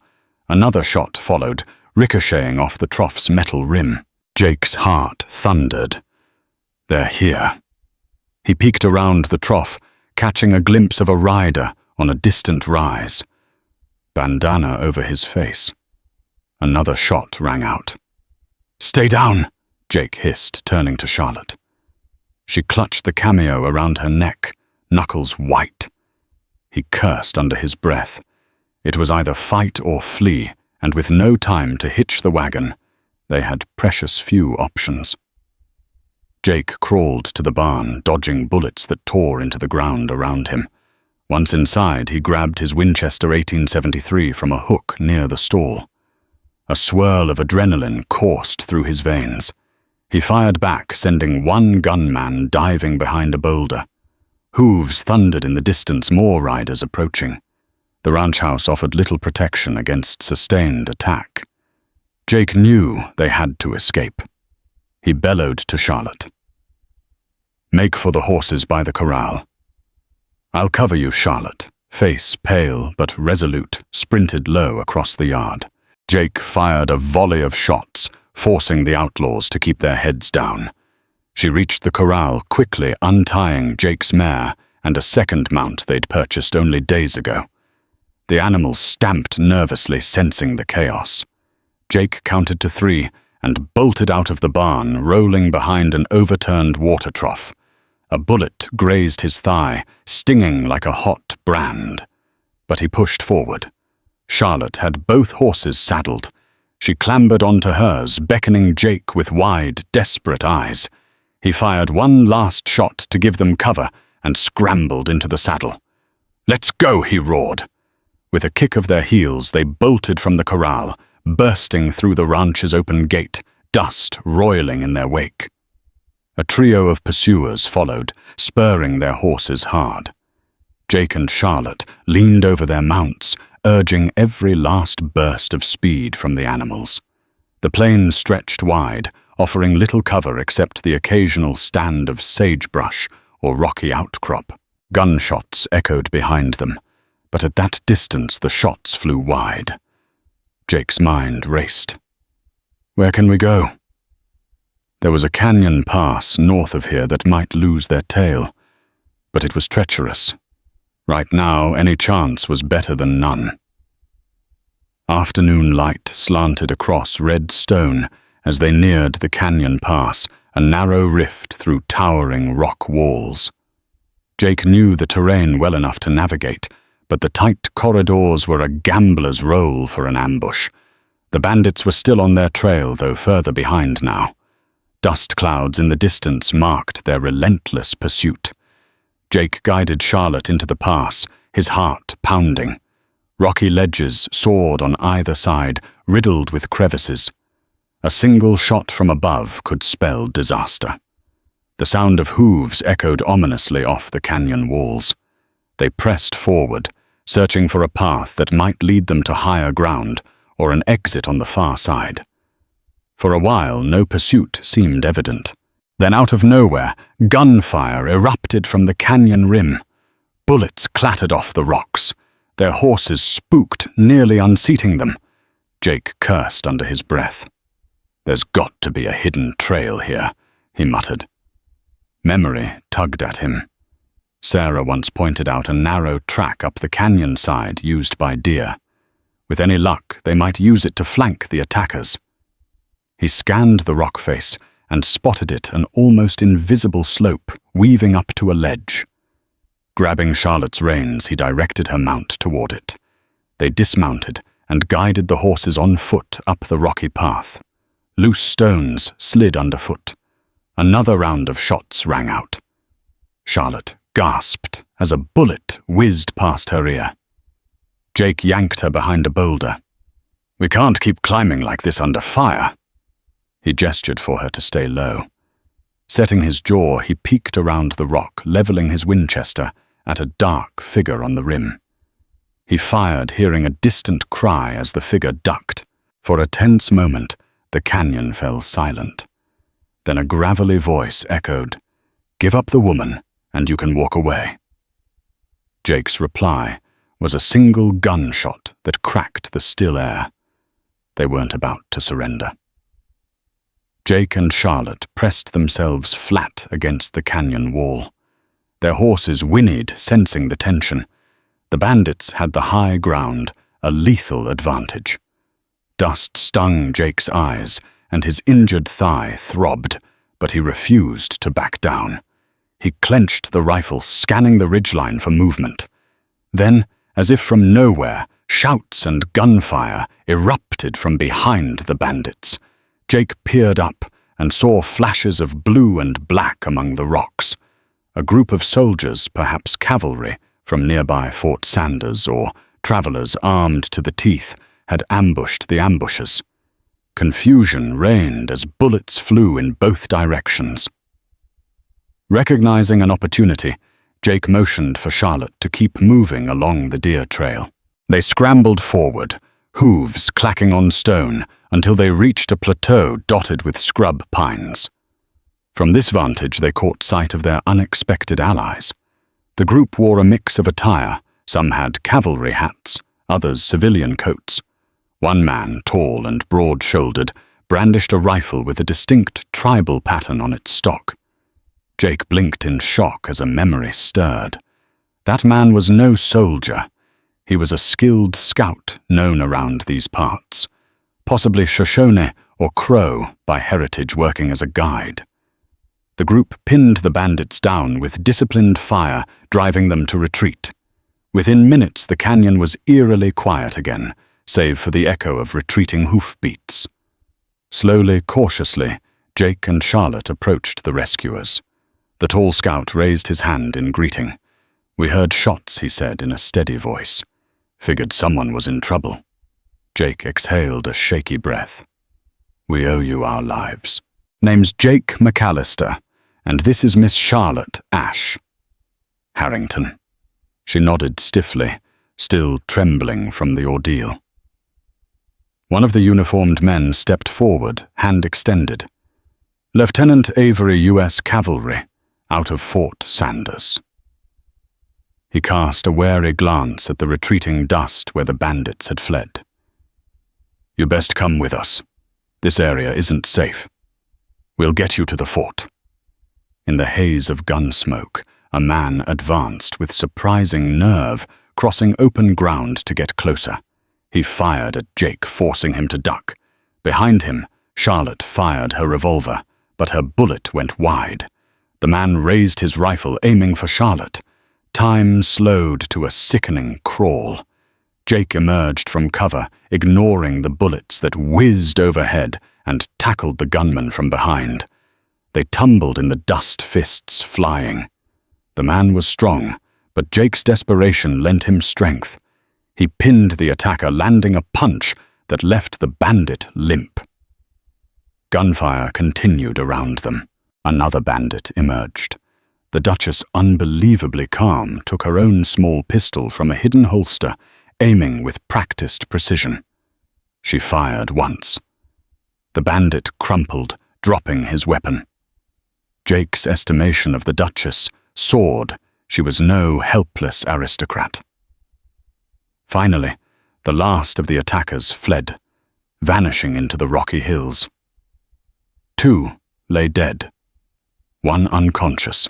Another shot followed, ricocheting off the trough's metal rim. Jake's heart thundered. "They're here." He peeked around the trough, catching a glimpse of a rider on a distant rise. Bandana over his face. Another shot rang out. "Stay down," Jake hissed, turning to Charlotte. She clutched the cameo around her neck, knuckles white. He cursed under his breath. It was either fight or flee, and with no time to hitch the wagon, they had precious few options. Jake crawled to the barn, dodging bullets that tore into the ground around him. Once inside, he grabbed his Winchester 1873 from a hook near the stall. A swirl of adrenaline coursed through his veins. He fired back, sending one gunman diving behind a boulder. Hooves thundered in the distance, more riders approaching. The ranch house offered little protection against sustained attack. Jake knew they had to escape. He bellowed to Charlotte. "Make for the horses by the corral." "I'll cover you," Charlotte, face pale but resolute, sprinted low across the yard. Jake fired a volley of shots, forcing the outlaws to keep their heads down. She reached the corral, quickly untying Jake's mare and a second mount they'd purchased only days ago. The animals stamped nervously, sensing the chaos. Jake counted to 3 and bolted out of the barn, rolling behind an overturned water trough. A bullet grazed his thigh, stinging like a hot brand. But he pushed forward. Charlotte had both horses saddled. She clambered onto hers, beckoning Jake with wide, desperate eyes. He fired one last shot to give them cover and scrambled into the saddle. "Let's go," he roared. With a kick of their heels, they bolted from the corral, bursting through the ranch's open gate, dust roiling in their wake. A trio of pursuers followed, spurring their horses hard. Jake and Charlotte leaned over their mounts, urging every last burst of speed from the animals. The plain stretched wide, offering little cover except the occasional stand of sagebrush or rocky outcrop. Gunshots echoed behind them, but at that distance the shots flew wide. Jake's mind raced. "Where can we go?" There was a canyon pass north of here that might lose their tail, but it was treacherous. Right now, any chance was better than none. Afternoon light slanted across red stone as they neared the canyon pass, a narrow rift through towering rock walls. Jake knew the terrain well enough to navigate, but the tight corridors were a gambler's roll for an ambush. The bandits were still on their trail, though further behind now. Dust clouds in the distance marked their relentless pursuit. Jake guided Charlotte into the pass, his heart pounding. Rocky ledges soared on either side, riddled with crevices. A single shot from above could spell disaster. The sound of hooves echoed ominously off the canyon walls. They pressed forward, searching for a path that might lead them to higher ground or an exit on the far side. For a while, no pursuit seemed evident. Then out of nowhere, gunfire erupted from the canyon rim. Bullets clattered off the rocks. Their horses spooked, nearly unseating them. Jake cursed under his breath. "There's got to be a hidden trail here," he muttered. Memory tugged at him. Sarah once pointed out a narrow track up the canyon side used by deer. With any luck, they might use it to flank the attackers. He scanned the rock face and spotted it, an almost invisible slope weaving up to a ledge. Grabbing Charlotte's reins, he directed her mount toward it. They dismounted and guided the horses on foot up the rocky path. Loose stones slid underfoot. Another round of shots rang out. Charlotte gasped as a bullet whizzed past her ear. Jake yanked her behind a boulder. "We can't keep climbing like this under fire." He gestured for her to stay low. Setting his jaw, he peeked around the rock, leveling his Winchester at a dark figure on the rim. He fired, hearing a distant cry as the figure ducked. For a tense moment, the canyon fell silent. Then a gravelly voice echoed, "Give up the woman, and you can walk away." Jake's reply was a single gunshot that cracked the still air. They weren't about to surrender. Jake and Charlotte pressed themselves flat against the canyon wall. Their horses whinnied, sensing the tension. The bandits had the high ground, a lethal advantage. Dust stung Jake's eyes, and his injured thigh throbbed, but he refused to back down. He clenched the rifle, scanning the ridgeline for movement. Then, as if from nowhere, shouts and gunfire erupted from behind the bandits. Jake peered up and saw flashes of blue and black among the rocks. A group of soldiers, perhaps cavalry, from nearby Fort Sanders, or travelers armed to the teeth, had ambushed the ambushers. Confusion reigned as bullets flew in both directions. Recognizing an opportunity, Jake motioned for Charlotte to keep moving along the deer trail. They scrambled forward, hooves clacking on stone, until they reached a plateau dotted with scrub pines. From this vantage, they caught sight of their unexpected allies. The group wore a mix of attire. Some had cavalry hats, others civilian coats. One man, tall and broad-shouldered, brandished a rifle with a distinct tribal pattern on its stock. Jake blinked in shock as a memory stirred. That man was no soldier. He was a skilled scout known around these parts, possibly Shoshone or Crow by heritage working as a guide. The group pinned the bandits down with disciplined fire, driving them to retreat. Within minutes, the canyon was eerily quiet again, save for the echo of retreating hoofbeats. Slowly, cautiously, Jake and Charlotte approached the rescuers. The tall scout raised his hand in greeting. "We heard shots," he said in a steady voice. "Figured someone was in trouble." Jake exhaled a shaky breath. "We owe you our lives." "Name's Jake McAllister, and this is Miss Charlotte Ashe." "Harrington." She nodded stiffly, still trembling from the ordeal. One of the uniformed men stepped forward, hand extended. "Lieutenant Avery, U.S. Cavalry, out of Fort Sanders." He cast a wary glance at the retreating dust where the bandits had fled. "You best come with us. This area isn't safe. We'll get you to the fort." In the haze of gun smoke, a man advanced with surprising nerve, crossing open ground to get closer. He fired at Jake, forcing him to duck. Behind him, Charlotte fired her revolver, but her bullet went wide. The man raised his rifle, aiming for Charlotte. Time slowed to a sickening crawl. Jake emerged from cover, ignoring the bullets that whizzed overhead, and tackled the gunman from behind. They tumbled in the dust, fists flying. The man was strong, but Jake's desperation lent him strength. He pinned the attacker, landing a punch that left the bandit limp. Gunfire continued around them. Another bandit emerged. The Duchess, unbelievably calm, took her own small pistol from a hidden holster, aiming with practiced precision. She fired once. The bandit crumpled, dropping his weapon. Jake's estimation of the Duchess soared. She was no helpless aristocrat. Finally, the last of the attackers fled, vanishing into the rocky hills. 2 lay dead, 1 unconscious.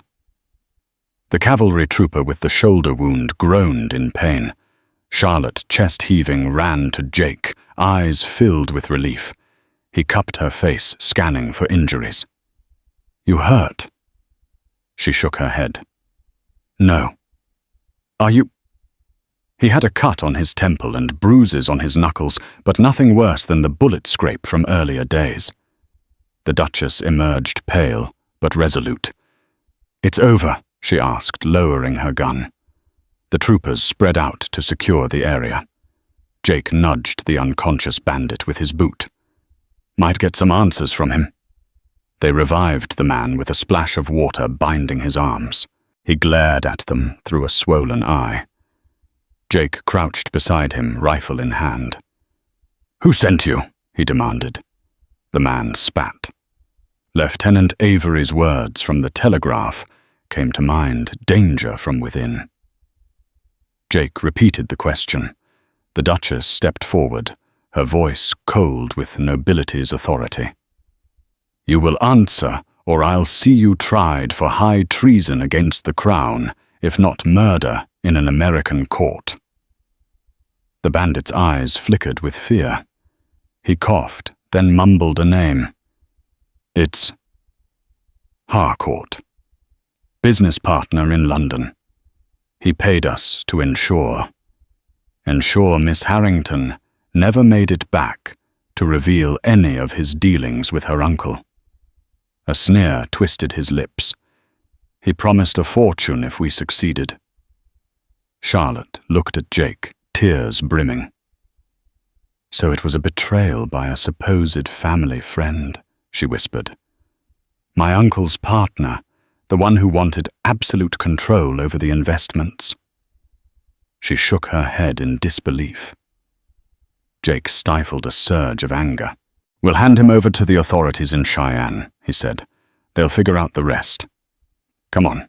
The cavalry trooper with the shoulder wound groaned in pain. Charlotte, chest-heaving, ran to Jake, eyes filled with relief. He cupped her face, scanning for injuries. "You hurt?" She shook her head. "No." "Are you—" He had a cut on his temple and bruises on his knuckles, but nothing worse than the bullet scrape from earlier days. The Duchess emerged pale, but resolute. "It's over," she asked, lowering her gun. The troopers spread out to secure the area. Jake nudged the unconscious bandit with his boot. "Might get some answers from him." They revived the man with a splash of water binding his arms. He glared at them through a swollen eye. Jake crouched beside him, rifle in hand. "Who sent you?" he demanded. The man spat. Lieutenant Avery's words from the telegraph came to mind, danger from within. Jake repeated the question. The Duchess stepped forward, her voice cold with Nobility's authority. "You will answer, or I'll see you tried for high treason against the crown, if not murder in an American court." The bandit's eyes flickered with fear. He coughed, then mumbled a name. "It's Harcourt. Business partner in London. He paid us to ensure Miss Harrington never made it back to reveal any of his dealings with her uncle." A sneer twisted his lips. "He promised a fortune if we succeeded." Charlotte looked at Jake, tears brimming. So it was a betrayal by a supposed family friend, she whispered. My uncle's partner, the one who wanted absolute control over the investments. She shook her head in disbelief. Jake stifled a surge of anger. We'll hand him over to the authorities in Cheyenne, he said. They'll figure out the rest. Come on,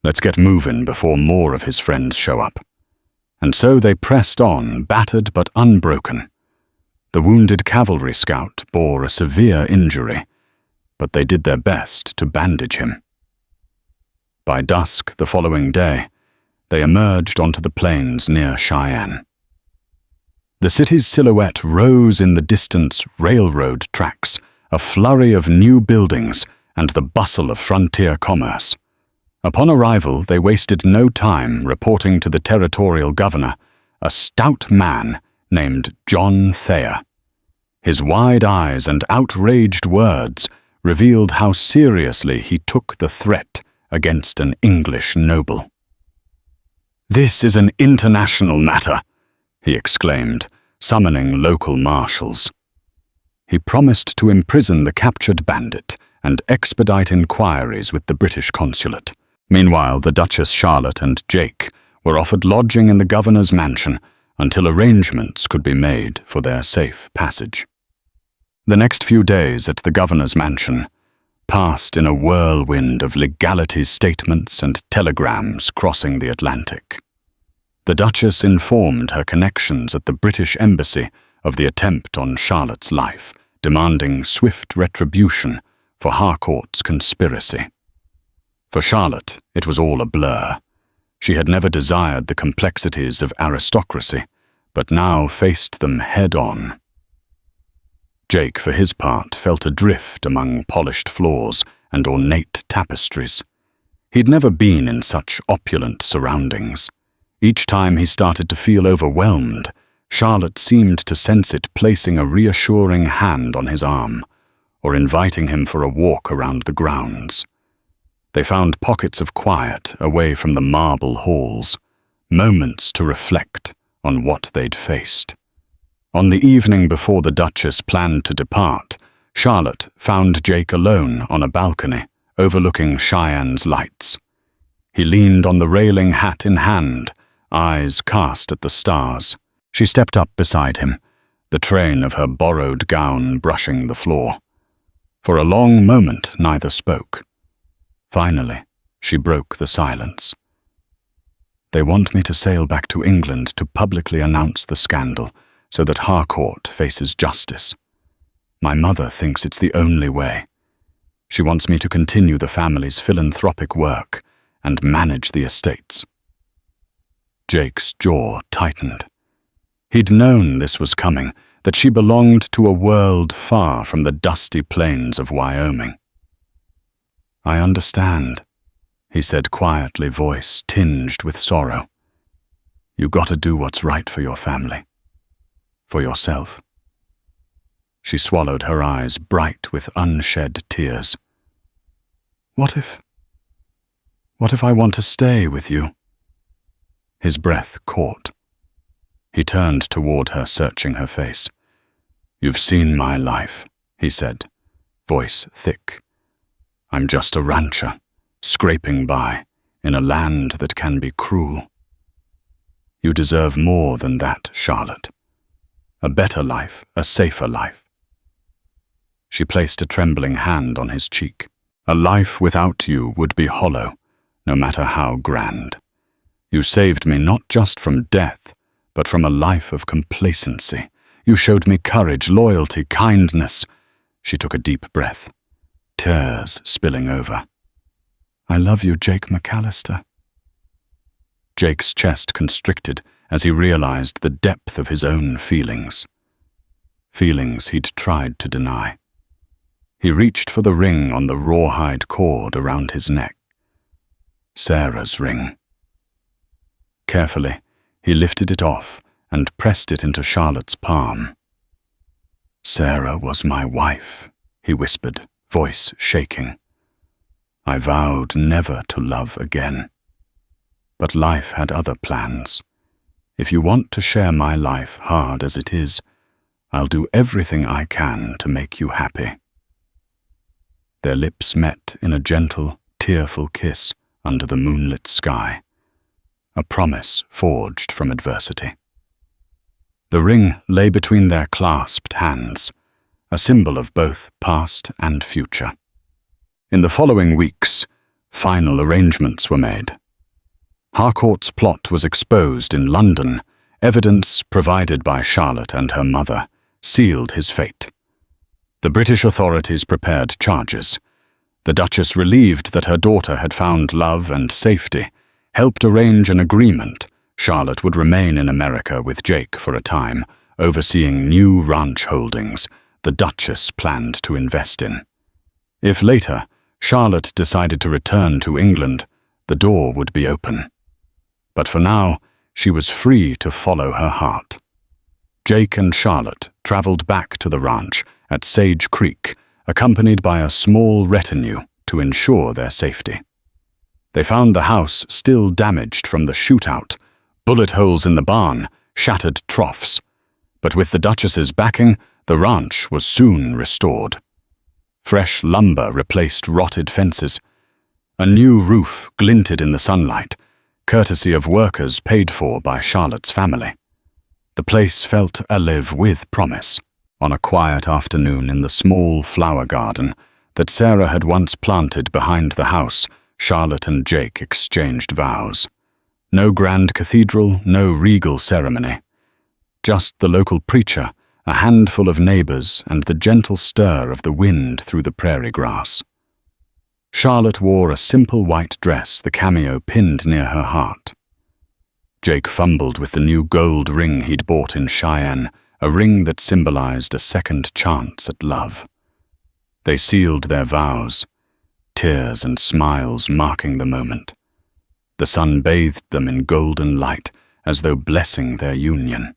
let's get moving before more of his friends show up. And so they pressed on, battered but unbroken. The wounded cavalry scout bore a severe injury, but they did their best to bandage him. By dusk the following day, they emerged onto the plains near Cheyenne. The city's silhouette rose in the distant railroad tracks, a flurry of new buildings and the bustle of frontier commerce. Upon arrival, they wasted no time reporting to the territorial governor, a stout man named John Thayer. His wide eyes and outraged words revealed how seriously he took the threat against an English noble. "This is an international matter," he exclaimed, summoning local marshals. He promised to imprison the captured bandit and expedite inquiries with the British consulate. Meanwhile, the Duchess Charlotte and Jake were offered lodging in the governor's mansion until arrangements could be made for their safe passage. The next few days at the governor's mansion passed in a whirlwind of legality statements and telegrams crossing the Atlantic. The Duchess informed her connections at the British Embassy of the attempt on Charlotte's life, demanding swift retribution for Harcourt's conspiracy. For Charlotte, it was all a blur. She had never desired the complexities of aristocracy, but now faced them head-on. Jake, for his part, felt adrift among polished floors and ornate tapestries. He'd never been in such opulent surroundings. Each time he started to feel overwhelmed, Charlotte seemed to sense it placing a reassuring hand on his arm, or inviting him for a walk around the grounds. They found pockets of quiet away from the marble halls, moments to reflect on what they'd faced. On the evening before the Duchess planned to depart, Charlotte found Jake alone on a balcony overlooking Cheyenne's lights. He leaned on the railing, hat in hand, eyes cast at the stars. She stepped up beside him, the train of her borrowed gown brushing the floor. For a long moment neither spoke. Finally, she broke the silence. They want me to sail back to England to publicly announce the scandal so that Harcourt faces justice. My mother thinks it's the only way. She wants me to continue the family's philanthropic work and manage the estates. Jake's jaw tightened. He'd known this was coming, that she belonged to a world far from the dusty plains of Wyoming. I understand, he said quietly, voice tinged with sorrow. You gotta do what's right for your family. For yourself. She swallowed, her eyes bright with unshed tears. What if I want to stay with you? His breath caught. He turned toward her, searching her face. You've seen my life, he said, voice thick. I'm just a rancher, scraping by, in a land that can be cruel. You deserve more than that, Charlotte. A better life, a safer life. She placed a trembling hand on his cheek. A life without you would be hollow, no matter how grand. You saved me not just from death, but from a life of complacency. You showed me courage, loyalty, kindness. She took a deep breath, tears spilling over. I love you, Jake McAllister. Jake's chest constricted as he realized the depth of his own feelings. Feelings he'd tried to deny. He reached for the ring on the rawhide cord around his neck. Sarah's ring. Carefully, he lifted it off and pressed it into Charlotte's palm. Sarah was my wife, he whispered, voice shaking. I vowed never to love again. But life had other plans. If you want to share my life, hard as it is, I'll do everything I can to make you happy." Their lips met in a gentle, tearful kiss under the moonlit sky, a promise forged from adversity. The ring lay between their clasped hands, a symbol of both past and future. In the following weeks, final arrangements were made. Harcourt's plot was exposed in London. Evidence provided by Charlotte and her mother sealed his fate. The British authorities prepared charges. The Duchess, relieved that her daughter had found love and safety, helped arrange an agreement. Charlotte would remain in America with Jake for a time, overseeing new ranch holdings the Duchess planned to invest in. If later Charlotte decided to return to England, the door would be open. But for now, she was free to follow her heart. Jake and Charlotte traveled back to the ranch at Sage Creek, accompanied by a small retinue to ensure their safety. They found the house still damaged from the shootout, bullet holes in the barn, shattered troughs. But with the Duchess's backing, the ranch was soon restored. Fresh lumber replaced rotted fences. A new roof glinted in the sunlight, courtesy of workers paid for by Charlotte's family. The place felt alive with promise. On a quiet afternoon in the small flower garden that Sarah had once planted behind the house, Charlotte and Jake exchanged vows. No grand cathedral, no regal ceremony. Just the local preacher, a handful of neighbors, and the gentle stir of the wind through the prairie grass. Charlotte wore a simple white dress, the cameo pinned near her heart. Jake fumbled with the new gold ring he'd bought in Cheyenne, a ring that symbolized a second chance at love. They sealed their vows, tears and smiles marking the moment. The sun bathed them in golden light, as though blessing their union.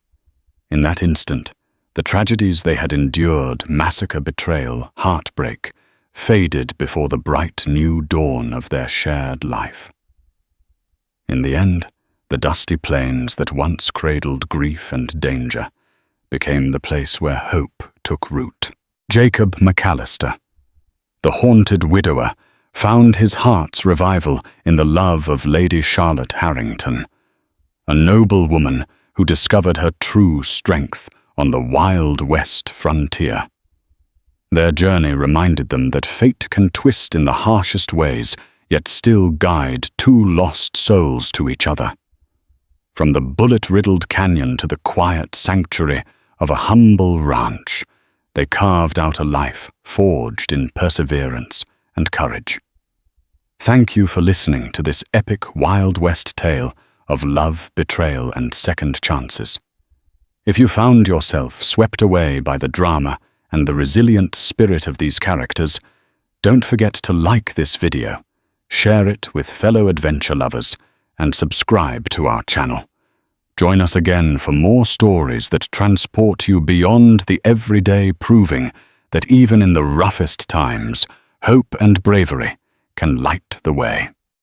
In that instant, the tragedies they had endured, massacre, betrayal, heartbreak, faded before the bright new dawn of their shared life. In the end, the dusty plains that once cradled grief and danger became the place where hope took root. Jacob McAllister, the haunted widower, found his heart's revival in the love of Lady Charlotte Harrington, a noble woman who discovered her true strength on the Wild West frontier. Their journey reminded them that fate can twist in the harshest ways, yet still guide two lost souls to each other. From the bullet-riddled canyon to the quiet sanctuary of a humble ranch, they carved out a life forged in perseverance and courage. Thank you for listening to this epic Wild West tale of love, betrayal, and second chances. If you found yourself swept away by the drama and the resilient spirit of these characters, don't forget to like this video, share it with fellow adventure lovers, and subscribe to our channel. Join us again for more stories that transport you beyond the everyday, proving that even in the roughest times, hope and bravery can light the way.